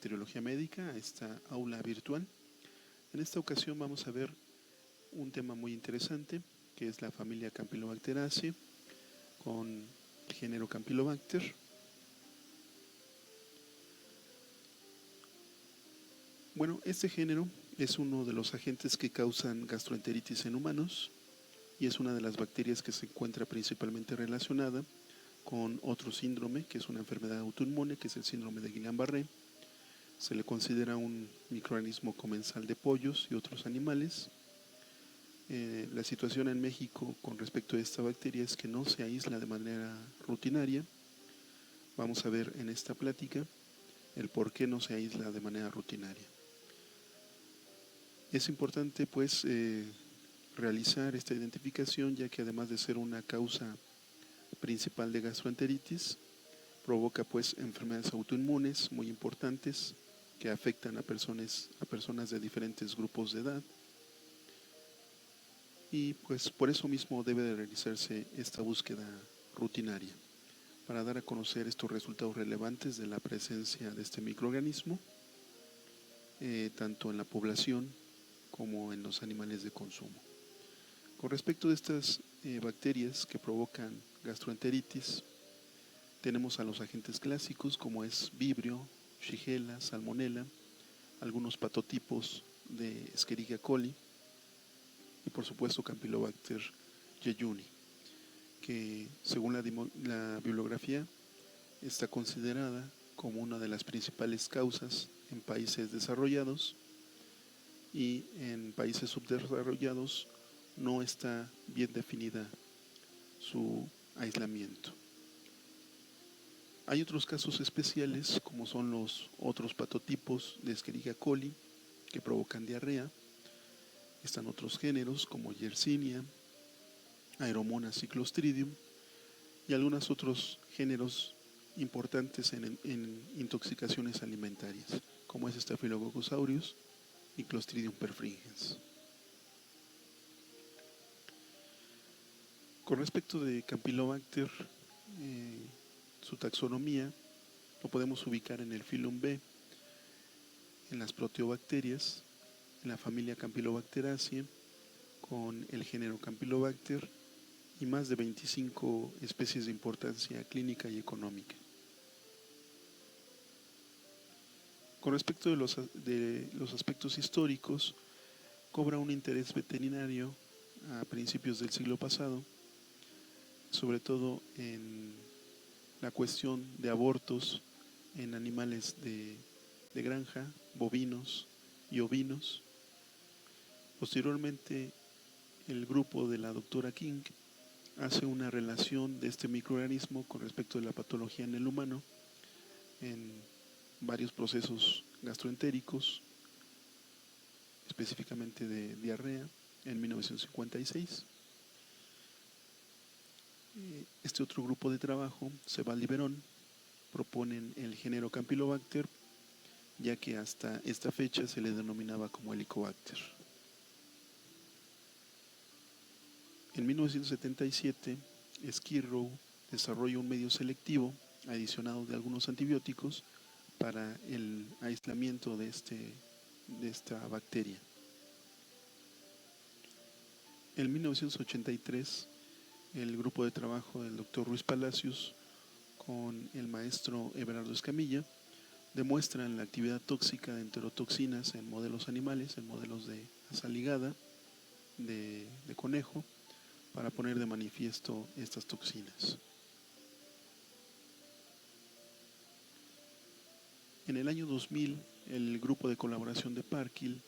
Bacteriología Médica, a esta aula virtual. En esta ocasión vamos a ver un tema muy interesante, que es la familia Campylobacteriaceae con el género Campylobacter. Bueno, este género es uno de los agentes que causan gastroenteritis en humanos y es una de las bacterias que se encuentra principalmente relacionada con otro síndrome, que es una enfermedad autoinmune, que es el síndrome de Guillain-Barré. Se le considera un microorganismo comensal de pollos y otros animales. La situación en México con respecto a esta bacteria es que no se aísla de manera rutinaria. Vamos a ver en esta plática el por qué no se aísla de manera rutinaria. Es importante pues realizar esta identificación, ya que además de ser una causa principal de gastroenteritis, provoca pues enfermedades autoinmunes muy importantes que afectan a personas de diferentes grupos de edad, y pues por eso mismo debe de realizarse esta búsqueda rutinaria para dar a conocer estos resultados relevantes de la presencia de este microorganismo, tanto en la población como en los animales de consumo. Con respecto a estas bacterias que provocan gastroenteritis, tenemos a los agentes clásicos como es Vibrio, Shigella, Salmonella, algunos patotipos de Escherichia coli y por supuesto Campylobacter jejuni, que según la bibliografía está considerada como una de las principales causas en países desarrollados, y en países subdesarrollados no está bien definida su aislamiento. Hay otros casos especiales como son los otros patotipos de Escherichia coli que provocan diarrea. Están otros géneros como Yersinia, Aeromonas y Clostridium, y algunos otros géneros importantes en intoxicaciones alimentarias, como es Staphylococcus aureus y Clostridium perfringens. Con respecto de Campylobacter, su taxonomía lo podemos ubicar en el filum B, en las proteobacterias, en la familia Campylobacteriaceae, con el género Campylobacter y más de 25 especies de importancia clínica y económica. Con respecto de los aspectos históricos, cobra un interés veterinario a principios del siglo pasado, sobre todo en la cuestión de abortos en animales de granja, bovinos y ovinos. Posteriormente, el grupo de la doctora King hace una relación de este microorganismo con respecto de la patología en el humano en varios procesos gastroentéricos, específicamente de diarrea, en 1956. Este otro grupo de trabajo, Sebald y Verón, proponen el género Campylobacter, ya que hasta esta fecha se le denominaba como Helicobacter. En 1977, Skirrow desarrolla un medio selectivo adicionado de algunos antibióticos para el aislamiento de esta bacteria. En 1983, el grupo de trabajo del Dr. Ruiz Palacios con el maestro Everardo Escamilla demuestran la actividad tóxica de enterotoxinas en modelos animales, en modelos de asa ligada, de conejo, para poner de manifiesto estas toxinas. En el año 2000, el grupo de colaboración de Parkhill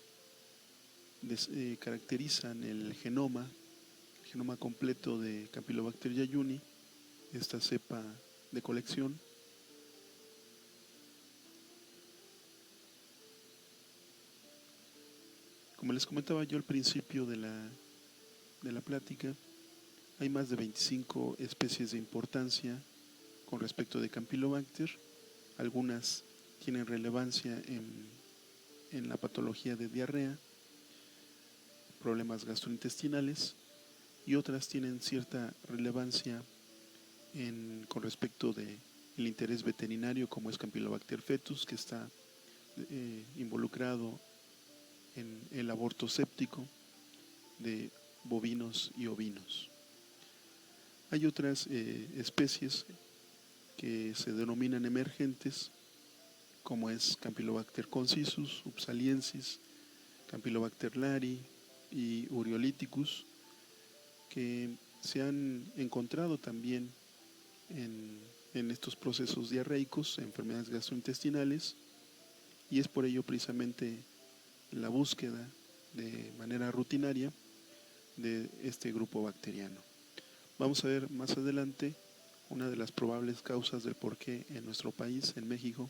caracterizan el genoma completo de Campylobacter jejuni, esta cepa de colección. Como les comentaba yo al principio de la plática, hay más de 25 especies de importancia con respecto de Campylobacter. Algunas tienen relevancia en la patología de diarrea, problemas gastrointestinales, y otras tienen cierta relevancia con respecto del interés veterinario, como es Campylobacter fetus, que está involucrado en el aborto séptico de bovinos y ovinos. Hay otras especies que se denominan emergentes, como es Campylobacter concisus, Upsaliensis, Campylobacter lari y Uriolithicus, que se han encontrado también en estos procesos diarreicos, enfermedades gastrointestinales, y es por ello precisamente la búsqueda de manera rutinaria de este grupo bacteriano. Vamos a ver más adelante una de las probables causas del por qué en nuestro país, en México,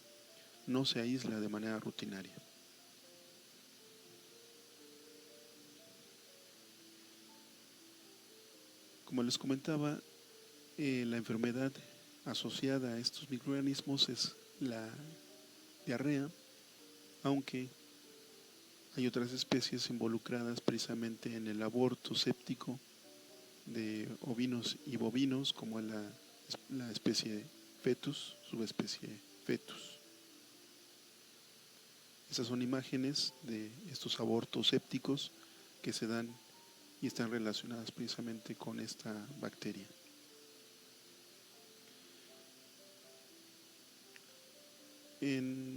no se aísla de manera rutinaria. Como les comentaba, la enfermedad asociada a estos microorganismos es la diarrea, aunque hay otras especies involucradas precisamente en el aborto séptico de ovinos y bovinos, como la especie fetus, subespecie fetus. Esas son imágenes de estos abortos sépticos que se dan y están relacionadas precisamente con esta bacteria.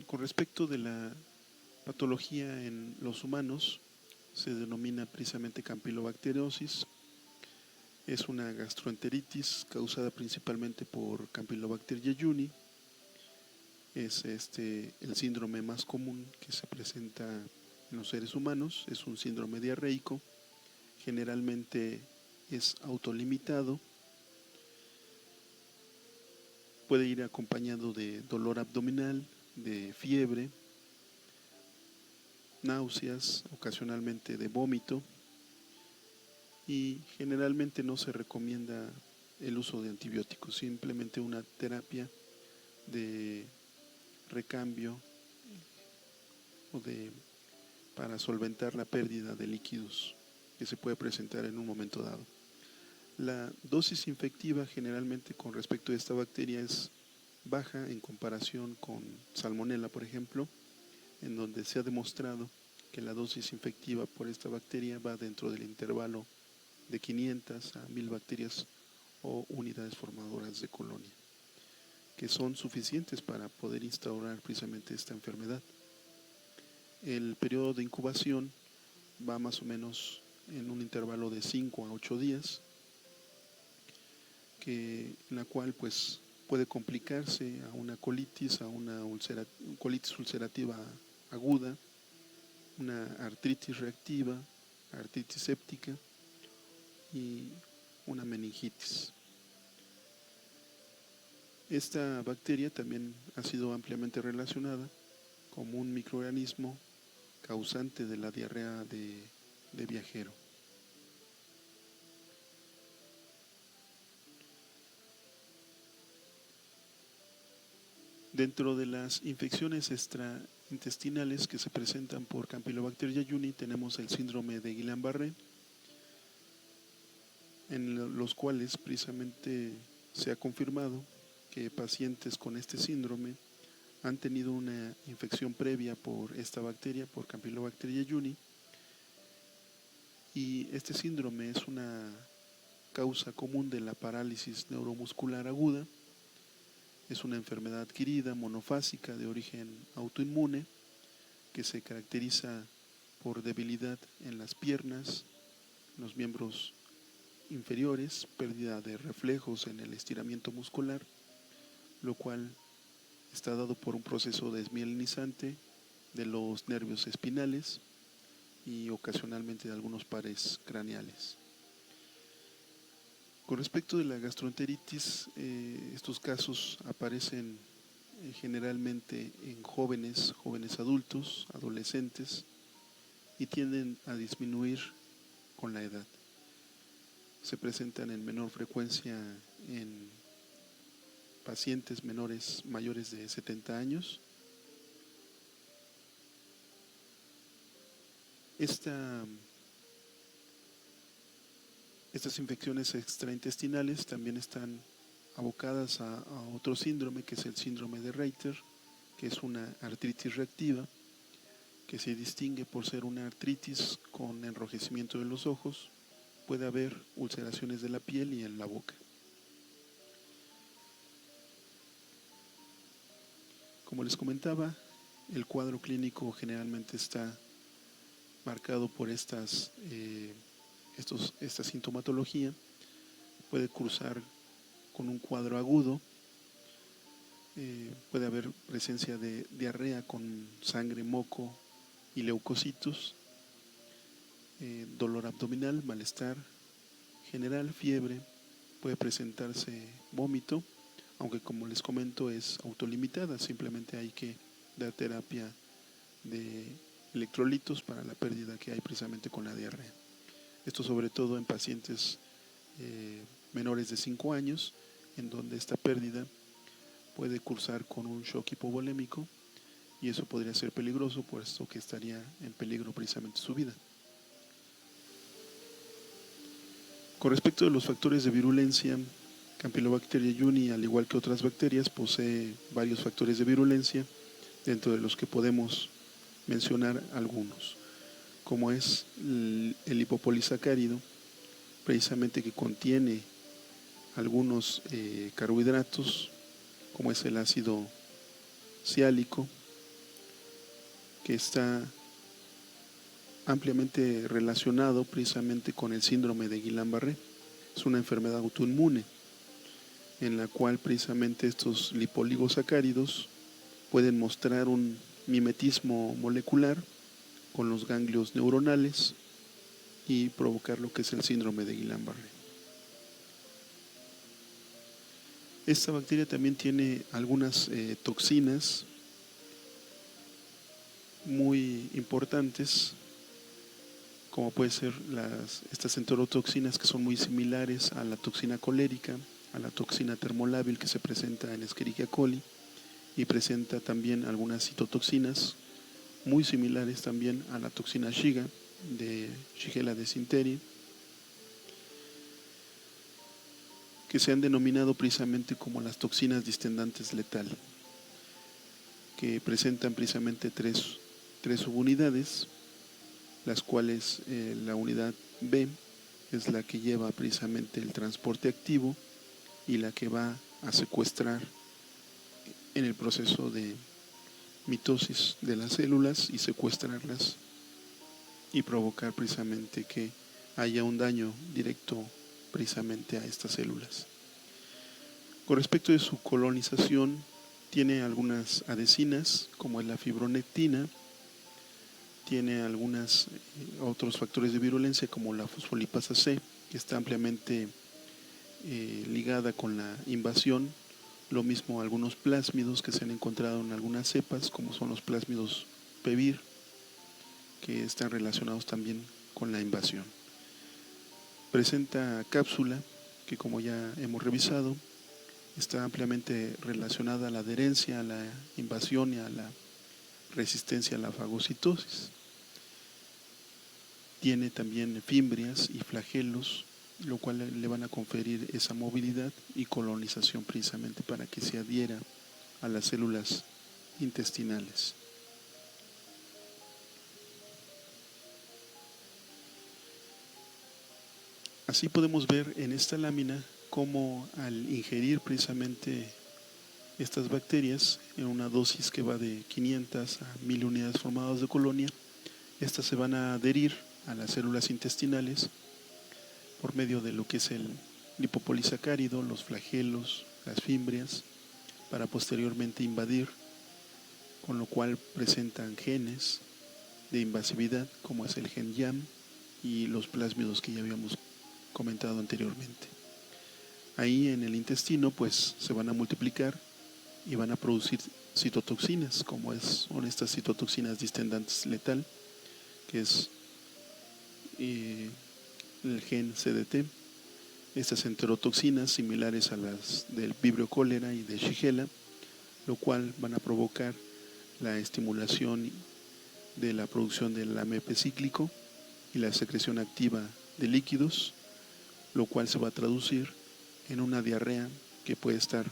Con respecto de la patología en los humanos, se denomina precisamente campylobacteriosis. Es una gastroenteritis causada principalmente por Campylobacter jejuni. Es el síndrome más común que se presenta en los seres humanos. Es un síndrome diarreico. Generalmente es autolimitado. Puede ir acompañado de dolor abdominal, de fiebre, náuseas, ocasionalmente de vómito, y generalmente no se recomienda el uso de antibióticos, simplemente una terapia de recambio para solventar la pérdida de líquidos que se puede presentar en un momento dado. La dosis infectiva generalmente con respecto a esta bacteria es baja en comparación con Salmonella, por ejemplo, en donde se ha demostrado que la dosis infectiva por esta bacteria va dentro del intervalo de 500 a 1000 bacterias o unidades formadoras de colonia, que son suficientes para poder instaurar precisamente esta enfermedad. El periodo de incubación va más o menos en un intervalo de 5 a 8 días, en la cual pues puede complicarse a una colitis, a una colitis ulcerativa aguda, una artritis reactiva, artritis séptica y una meningitis. Esta bacteria también ha sido ampliamente relacionada como un microorganismo causante de la diarrea de viajero. Dentro de las infecciones extraintestinales que se presentan por Campylobacter jejuni tenemos el síndrome de Guillain-Barré, en los cuales precisamente se ha confirmado que pacientes con este síndrome han tenido una infección previa por esta bacteria, por Campylobacter jejuni, y este síndrome es una causa común de la parálisis neuromuscular aguda. Es una enfermedad adquirida, monofásica, de origen autoinmune, que se caracteriza por debilidad en las piernas, en los miembros inferiores, pérdida de reflejos en el estiramiento muscular, lo cual está dado por un proceso desmielinizante de los nervios espinales y ocasionalmente de algunos pares craneales. Con respecto de la gastroenteritis, estos casos aparecen generalmente en jóvenes adultos, adolescentes, y tienden a disminuir con la edad. Se presentan en menor frecuencia en pacientes mayores de 70 años. Estas infecciones extraintestinales también están abocadas a otro síndrome, que es el síndrome de Reiter, que es una artritis reactiva, que se distingue por ser una artritis con enrojecimiento de los ojos. Puede haber ulceraciones de la piel y en la boca. Como les comentaba, el cuadro clínico generalmente está marcado por esta sintomatología. Puede cruzar con un cuadro agudo, puede haber presencia de diarrea con sangre, moco y leucocitos, dolor abdominal, malestar general, fiebre, puede presentarse vómito, aunque como les comento es autolimitada, simplemente hay que dar terapia de electrolitos para la pérdida que hay precisamente con la diarrea. Esto sobre todo en pacientes menores de 5 años, en donde esta pérdida puede cursar con un shock hipovolémico y eso podría ser peligroso, puesto que estaría en peligro precisamente su vida. Con respecto a los factores de virulencia, Campylobacter jejuni, al igual que otras bacterias, posee varios factores de virulencia, dentro de los que podemos mencionar algunos, como es el lipopolisacárido, precisamente que contiene algunos carbohidratos, como es el ácido siálico, que está ampliamente relacionado precisamente con el síndrome de Guillain-Barré. Es una enfermedad autoinmune en la cual precisamente estos lipoligosacáridos pueden mostrar un mimetismo molecular con los ganglios neuronales y provocar lo que es el síndrome de Guillain-Barré. Esta bacteria también tiene algunas toxinas muy importantes, como puede ser estas enterotoxinas, que son muy similares a la toxina colérica, a la toxina termolábil que se presenta en Escherichia coli, y presenta también algunas citotoxinas muy similares también a la toxina Shiga de Shigella dysentery, que se han denominado precisamente como las toxinas distendantes letal, que presentan precisamente tres subunidades, las cuales la unidad B es la que lleva precisamente el transporte activo y la que va a secuestrar en el proceso de mitosis de las células y secuestrarlas y provocar precisamente que haya un daño directo precisamente a estas células. Con respecto de su colonización, tiene algunas adhesinas, como es la fibronectina, tiene algunos otros factores de virulencia, como la fosfolipasa C, que está ampliamente ligada con la invasión. Lo mismo algunos plásmidos que se han encontrado en algunas cepas, como son los plásmidos PEVIR, que están relacionados también con la invasión. Presenta cápsula, que como ya hemos revisado, está ampliamente relacionada a la adherencia, a la invasión y a la resistencia a la fagocitosis. Tiene también fimbrias y flagelos, lo cual le van a conferir esa movilidad y colonización precisamente para que se adhiera a las células intestinales. Así podemos ver en esta lámina cómo al ingerir precisamente estas bacterias en una dosis que va de 500 a 1000 unidades formadas de colonia, estas se van a adherir a las células intestinales por medio de lo que es el lipopolisacárido, los flagelos, las fimbrias, para posteriormente invadir, con lo cual presentan genes de invasividad, como es el gen YAM y los plásmidos que ya habíamos comentado anteriormente. Ahí en el intestino pues se van a multiplicar y van a producir citotoxinas, como son estas citotoxinas distendantes letal, que es el gen CDT, estas enterotoxinas similares a las del Vibrio cólera y de Shigella, lo cual van a provocar la estimulación de la producción del AMP cíclico y la secreción activa de líquidos, lo cual se va a traducir en una diarrea que puede estar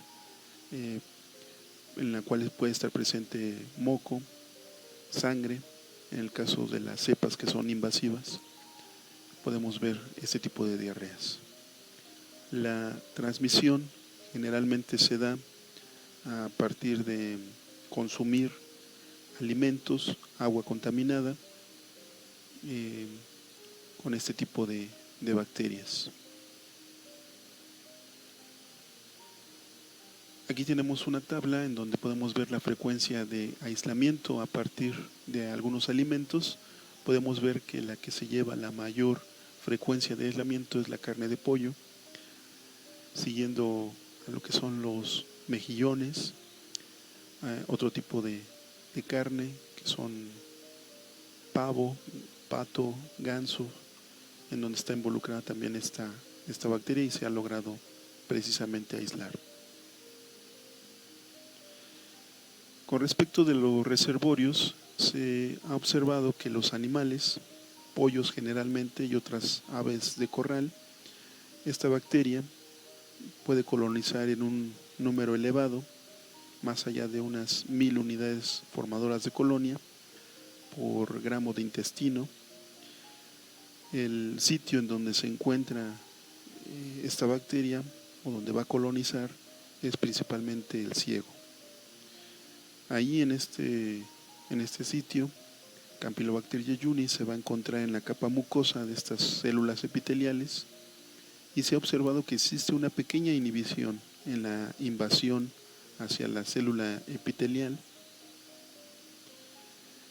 en la cual puede estar presente moco, sangre. En el caso de las cepas que son invasivas, podemos ver este tipo de diarreas. La transmisión generalmente se da a partir de consumir alimentos, agua contaminada con este tipo de bacterias. Aquí tenemos una tabla en donde podemos ver la frecuencia de aislamiento a partir de algunos alimentos. Podemos ver que la que se lleva la mayor frecuencia de aislamiento es la carne de pollo, siguiendo a lo que son los mejillones, otro tipo de carne que son pavo, pato, ganso, en donde está involucrada también esta bacteria y se ha logrado precisamente aislar. Con respecto de los reservorios, se ha observado que los animales, pollos generalmente y otras aves de corral, esta bacteria puede colonizar en un número elevado, más allá de unas 1000 unidades formadoras de colonia por gramo de intestino. El sitio en donde se encuentra esta bacteria o donde va a colonizar es principalmente el ciego. Ahí en este sitio, Campylobacter jejuni se va a encontrar en la capa mucosa de estas células epiteliales y se ha observado que existe una pequeña inhibición en la invasión hacia la célula epitelial,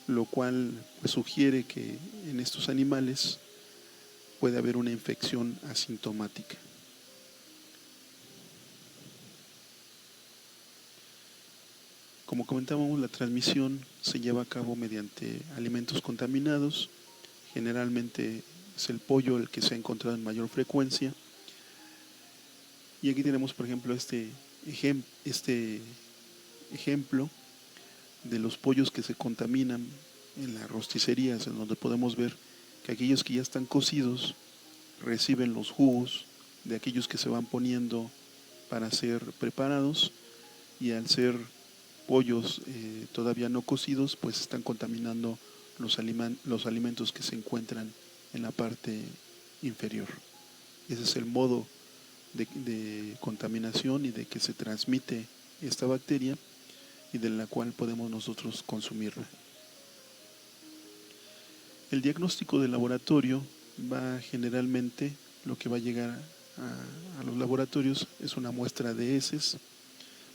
lo cual pues sugiere que en estos animales puede haber una infección asintomática. Como comentábamos, la transmisión se lleva a cabo mediante alimentos contaminados. Generalmente es el pollo el que se ha encontrado en mayor frecuencia. Y aquí tenemos, por ejemplo, este ejemplo de los pollos que se contaminan en las rosticerías, en donde podemos ver que aquellos que ya están cocidos reciben los jugos de aquellos que se van poniendo para ser preparados, y al ser pollos todavía no cocidos, pues están contaminando los alimentos que se encuentran en la parte inferior. Ese es el modo de contaminación y de que se transmite esta bacteria y de la cual podemos nosotros consumirla. El diagnóstico de laboratorio va generalmente, lo que va a llegar a los laboratorios es una muestra de heces.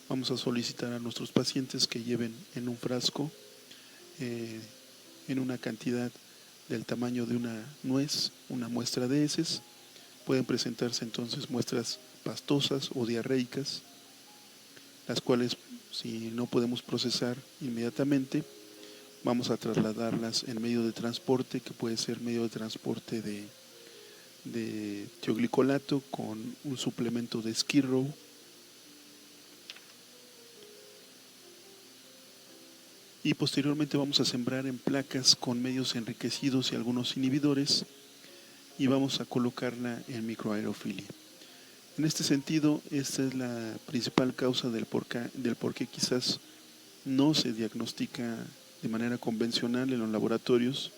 Vamos a solicitar a nuestros pacientes que lleven en un frasco en una cantidad del tamaño de una nuez, una muestra de heces. Pueden presentarse entonces muestras pastosas o diarreicas, las cuales, si no podemos procesar inmediatamente, vamos a trasladarlas en medio de transporte, que puede ser medio de transporte de tioglicolato con un suplemento de Skid Row. Y posteriormente vamos a sembrar en placas con medios enriquecidos y algunos inhibidores, y vamos a colocarla en microaerofilia. En este sentido, esta es la principal causa del por qué quizás no se diagnostica de manera convencional en los laboratorios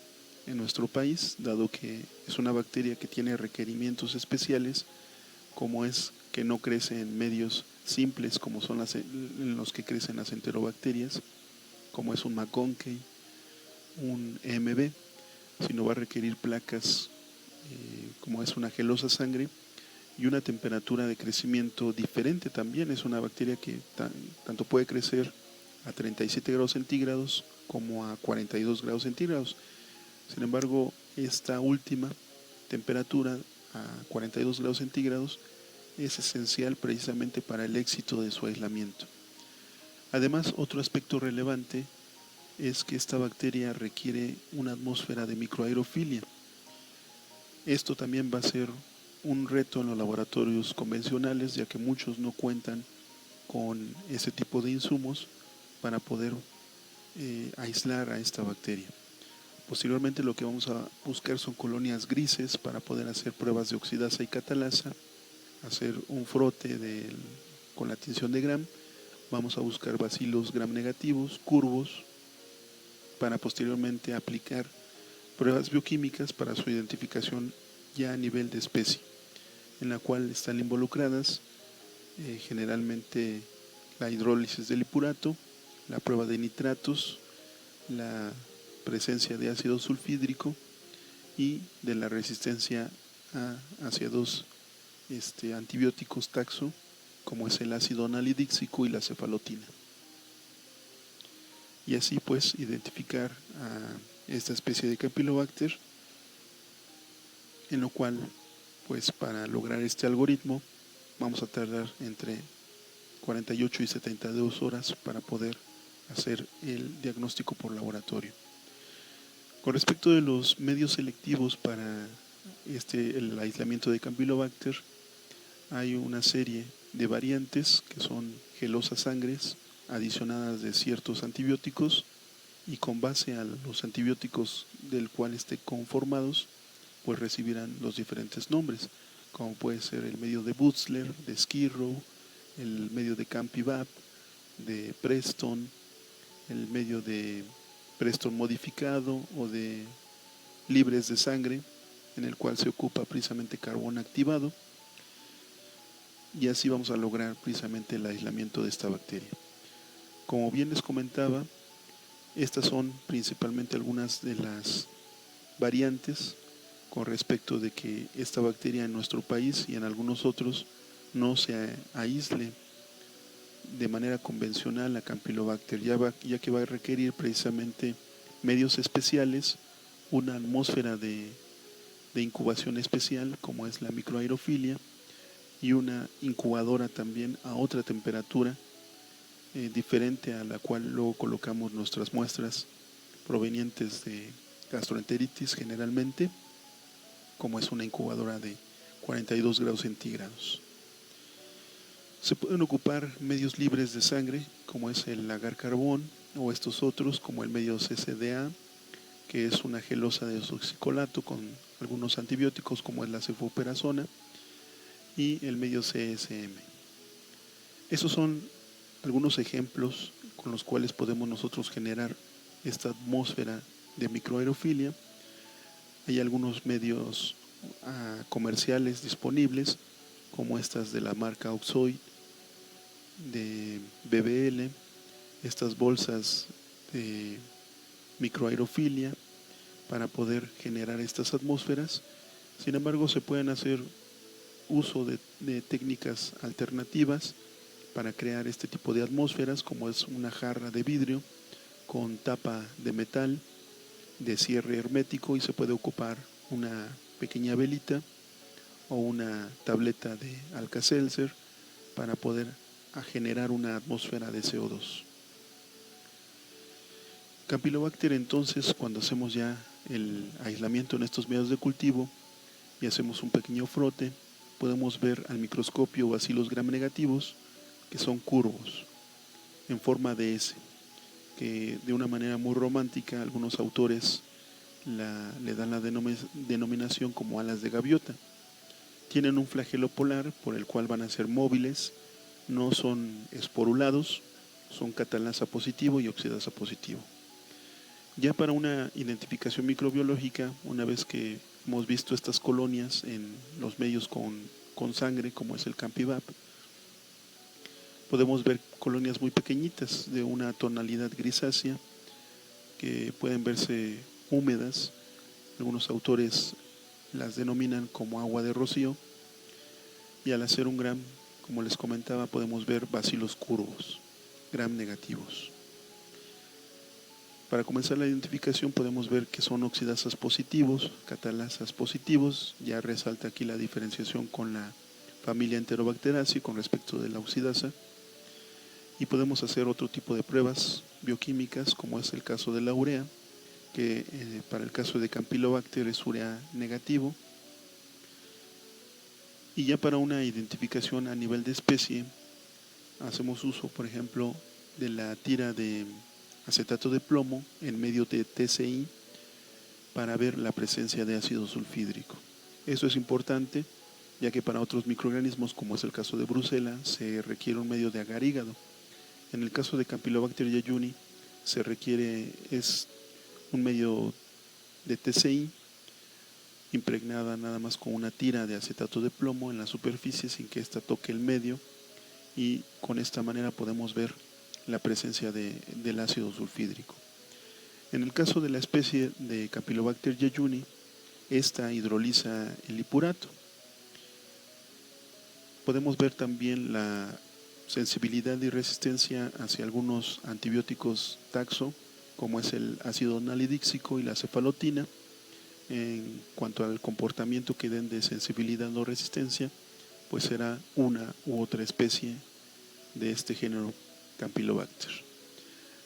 en nuestro país, dado que es una bacteria que tiene requerimientos especiales, como es que no crece en medios simples como son en los que crecen las enterobacterias, como es un McConkey, un EMB, sino va a requerir placas como es una gelosa sangre y una temperatura de crecimiento diferente también. Es una bacteria que tanto puede crecer a 37 grados centígrados como a 42 grados centígrados. Sin embargo, esta última temperatura a 42 grados centígrados es esencial precisamente para el éxito de su aislamiento. Además, otro aspecto relevante es que esta bacteria requiere una atmósfera de microaerofilia. Esto también va a ser un reto en los laboratorios convencionales, ya que muchos no cuentan con ese tipo de insumos para poder aislar a esta bacteria. Posteriormente, lo que vamos a buscar son colonias grises para poder hacer pruebas de oxidasa y catalasa, hacer un frote con la tinción de Gram vamos a buscar bacilos gram negativos, curvos, para posteriormente aplicar pruebas bioquímicas para su identificación ya a nivel de especie, en la cual están involucradas generalmente la hidrólisis del hipurato, la prueba de nitratos, la presencia de ácido sulfídrico y de la resistencia hacia dos antibióticos taxo, como es el ácido nalidíxico y la cefalotina. Y así pues identificar a esta especie de Campylobacter, en lo cual pues para lograr este algoritmo vamos a tardar entre 48 y 72 horas para poder hacer el diagnóstico por laboratorio. Con respecto de los medios selectivos para el aislamiento de Campylobacter, hay una serie de variantes que son gelosas sangres adicionadas de ciertos antibióticos, y con base a los antibióticos del cual estén conformados, pues recibirán los diferentes nombres, como puede ser el medio de Butzler, de Skirrow, el medio de Campivab, de Preston, el medio de Preston modificado o de libres de sangre, en el cual se ocupa precisamente carbón activado, y así vamos a lograr precisamente el aislamiento de esta bacteria. Como bien les comentaba, estas son principalmente algunas de las variantes con respecto de que esta bacteria en nuestro país y en algunos otros no se aísle de manera convencional a Campylobacter, ya que va a requerir precisamente medios especiales, una atmósfera de incubación especial como es la microaerofilia, y una incubadora también a otra temperatura diferente a la cual luego colocamos nuestras muestras provenientes de gastroenteritis generalmente, como es una incubadora de 42 grados centígrados. Se pueden ocupar medios libres de sangre, como es el agar carbón, o estos otros, como el medio CCDA, que es una gelosa de desoxicolato con algunos antibióticos, como es la cefoperazona, y el medio CSM. Esos son algunos ejemplos con los cuales podemos nosotros generar esta atmósfera de microaerofilia. Hay algunos medios comerciales disponibles, como estas de la marca Oxoid, de BBL, estas bolsas de microaerofilia para poder generar estas atmósferas. Sin embargo, se pueden hacer uso de técnicas alternativas para crear este tipo de atmósferas, como es una jarra de vidrio con tapa de metal de cierre hermético, y se puede ocupar una pequeña velita o una tableta de Alka-Seltzer para poder generar una atmósfera de CO2. Campylobacter, entonces, cuando hacemos ya el aislamiento en estos medios de cultivo y hacemos un pequeño frote, podemos ver al microscopio bacilos gram negativos, que son curvos, en forma de S, que de una manera muy romántica algunos autores le dan la denominación como alas de gaviota. Tienen un flagelo polar por el cual van a ser móviles, no son esporulados, son catalasa positivo y oxidasa positivo. Ya para una identificación microbiológica, una vez que hemos visto estas colonias en los medios con sangre, como es el Campivab, podemos ver colonias muy pequeñitas de una tonalidad grisácea que pueden verse húmedas. Algunos autores las denominan como agua de rocío, y al hacer un gram, como les comentaba, podemos ver bacilos curvos, gram negativos. Para comenzar la identificación podemos ver que son oxidasas positivos, catalasas positivos. Ya resalta aquí la diferenciación con la familia Enterobacteriaceae con respecto de la oxidasa, y podemos hacer otro tipo de pruebas bioquímicas, como es el caso de la urea, que para el caso de Campylobacter es urea negativo. Y ya para una identificación a nivel de especie, hacemos uso, por ejemplo, de la tira de acetato de plomo en medio de TCI para ver la presencia de ácido sulfídrico. Eso es importante, ya que para otros microorganismos, como es el caso de Brucella, se requiere un medio de agar hígado. En el caso de Campylobacter jejuni se requiere es un medio de TCI impregnada nada más con una tira de acetato de plomo en la superficie sin que ésta toque el medio, y con esta manera podemos ver la presencia del ácido sulfídrico. En el caso de la especie de Campylobacter jejuni, esta hidroliza el hipurato. Podemos ver también la sensibilidad y resistencia hacia algunos antibióticos taxo, como es el ácido nalidíxico y la cefalotina. En cuanto al comportamiento que den de sensibilidad o resistencia, pues será una u otra especie de este género Campylobacter.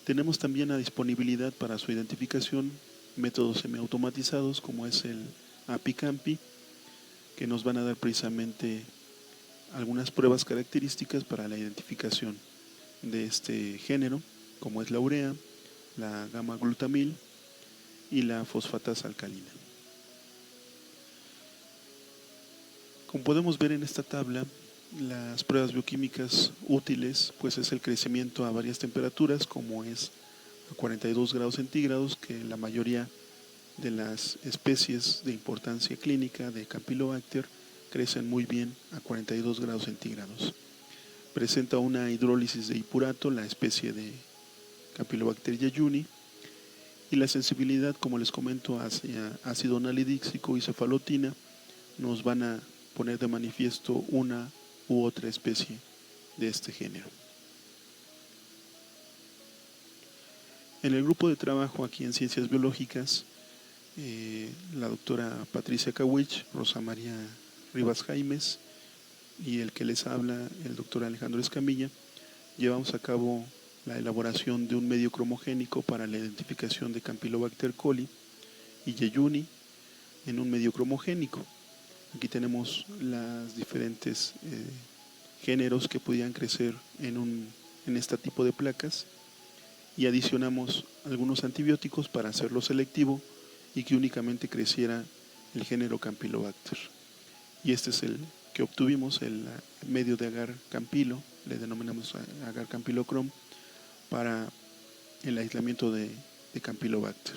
Tenemos también a disponibilidad para su identificación métodos semiautomatizados como es el API-CAMPI, que nos van a dar precisamente algunas pruebas características para la identificación de este género, como es la urea, la gamma-glutamil y la fosfatasa alcalina. Como podemos ver en esta tabla, las pruebas bioquímicas útiles pues es el crecimiento a varias temperaturas, como es a 42 grados centígrados, que la mayoría de las especies de importancia clínica de Campylobacter crecen muy bien a 42 grados centígrados. Presenta una hidrólisis de hipurato, la especie de Campylobacter jejuni, y la sensibilidad, como les comento, hacia ácido nalidíxico y cefalotina nos van a poner de manifiesto una u otra especie de este género. En el grupo de trabajo aquí en Ciencias Biológicas, la doctora Patricia Kawich, Rosa María Rivas Jaimes y el que les habla, el doctor Alejandro Escamilla, llevamos a cabo la elaboración de un medio cromogénico para la identificación de Campylobacter coli y jejuni en un medio cromogénico. Aquí tenemos los diferentes géneros que podían crecer en este tipo de placas, y adicionamos algunos antibióticos para hacerlo selectivo y que únicamente creciera el género Campylobacter. Y este es el que obtuvimos, el medio de agar campilo, le denominamos agar campylochrome, para el aislamiento de Campylobacter.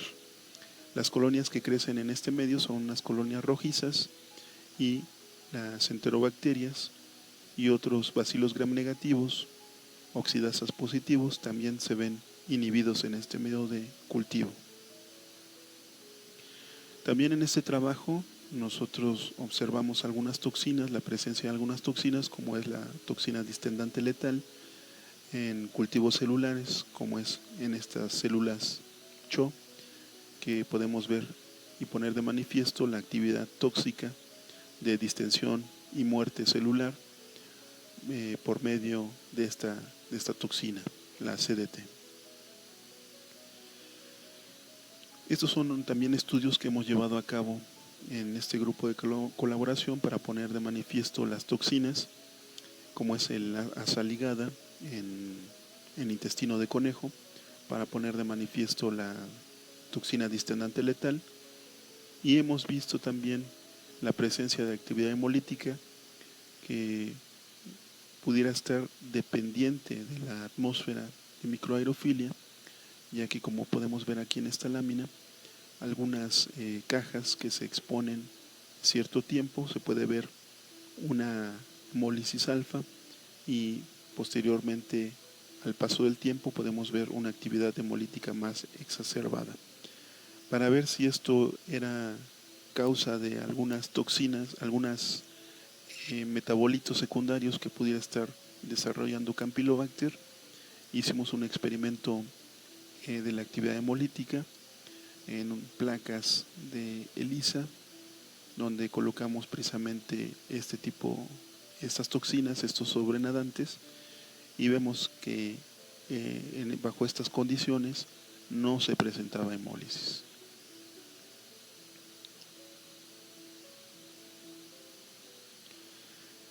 Las colonias que crecen en este medio son unas colonias rojizas, y las enterobacterias y otros bacilos gram negativos, oxidasas positivos, también se ven inhibidos en este medio de cultivo. También en este trabajo nosotros observamos algunas toxinas, la presencia de algunas toxinas, como es la toxina distendante letal en cultivos celulares, como es en estas células CHO, que podemos ver y poner de manifiesto la actividad tóxica de distensión y muerte celular por medio de esta toxina, la CDT. Estos son también estudios que hemos llevado a cabo en este grupo de colaboración para poner de manifiesto las toxinas, como es la azaligada en intestino de conejo, para poner de manifiesto la toxina distendante letal, y hemos visto también la presencia de actividad hemolítica que pudiera estar dependiente de la atmósfera de microaerofilia, ya que, como podemos ver aquí en esta lámina, algunas cajas que se exponen cierto tiempo, se puede ver una hemólisis alfa, y posteriormente, al paso del tiempo, podemos ver una actividad hemolítica más exacerbada. Para ver si esto era causa de algunas toxinas, algunos metabolitos secundarios que pudiera estar desarrollando Campylobacter, hicimos un experimento de la actividad hemolítica en placas de ELISA, donde colocamos precisamente estas toxinas, estos sobrenadantes, y vemos que bajo estas condiciones no se presentaba hemólisis.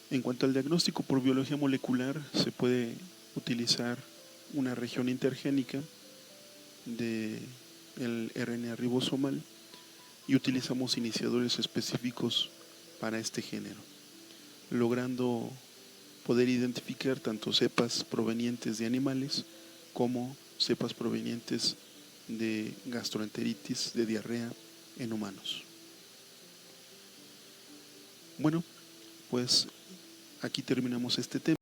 En cuanto al diagnóstico por biología molecular, se puede utilizar una región intergénica del RNA ribosomal, y utilizamos iniciadores específicos para este género, logrando poder identificar tanto cepas provenientes de animales como cepas provenientes de gastroenteritis, de diarrea en humanos. Bueno, pues aquí terminamos este tema.